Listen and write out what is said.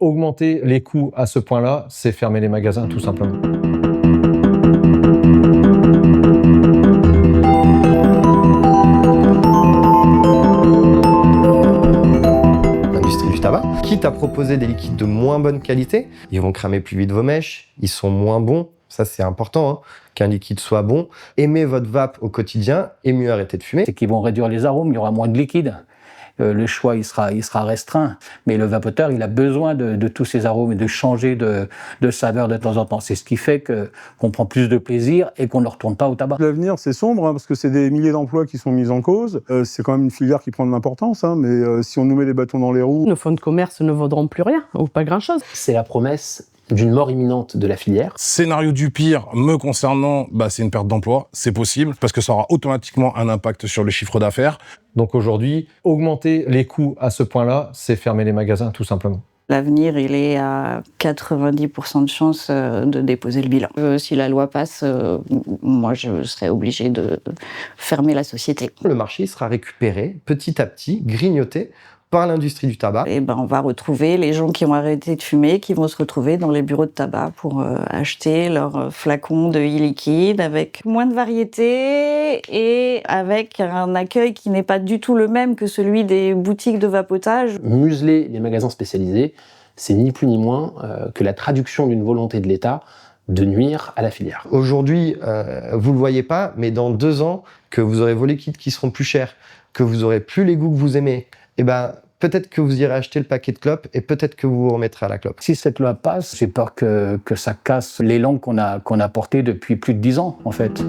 augmenter les coûts à ce point-là, c'est fermer les magasins, tout simplement. L'industrie du tabac, quitte à proposer des liquides de moins bonne qualité, ils vont cramer plus vite vos mèches, ils sont moins bons, ça c'est important, hein, qu'un liquide soit bon. Aimez votre vape au quotidien et mieux arrêter de fumer. C'est qu'ils vont réduire les arômes, il y aura moins de liquide. Le choix il sera restreint, mais le vapoteur il a besoin de tous ces arômes et de changer de saveur de temps en temps. C'est ce qui fait qu'on prend plus de plaisir et qu'on ne retourne pas au tabac. L'avenir c'est sombre, hein, parce que c'est des milliers d'emplois qui sont mis en cause. C'est quand même une filière qui prend de l'importance, hein, mais si on nous met des bâtons dans les roues... Nos fonds de commerce ne vaudront plus rien, ou pas grand-chose. C'est la promesse d'une mort imminente de la filière. Scénario du pire me concernant, c'est une perte d'emploi, c'est possible, parce que ça aura automatiquement un impact sur le chiffre d'affaires. Donc aujourd'hui, augmenter les coûts à ce point-là, c'est fermer les magasins, tout simplement. L'avenir, il est à 90% de chances de déposer le bilan. Si la loi passe, moi, je serai obligée de fermer la société. Le marché sera récupéré petit à petit, grignoté par l'industrie du tabac. Et on va retrouver les gens qui ont arrêté de fumer, qui vont se retrouver dans les bureaux de tabac pour acheter leurs flacons de e-liquide avec moins de variété et avec un accueil qui n'est pas du tout le même que celui des boutiques de vapotage. Museler les magasins spécialisés, c'est ni plus ni moins que la traduction d'une volonté de l'État de nuire à la filière. Aujourd'hui, vous le voyez pas, mais dans 2 ans, que vous aurez vos liquides qui seront plus chers, que vous aurez plus les goûts que vous aimez, peut-être que vous irez acheter le paquet de clopes et peut-être que vous vous remettrez à la clope. Si cette loi passe, j'ai peur que ça casse l'élan qu'on a porté depuis plus de 10 ans, en fait.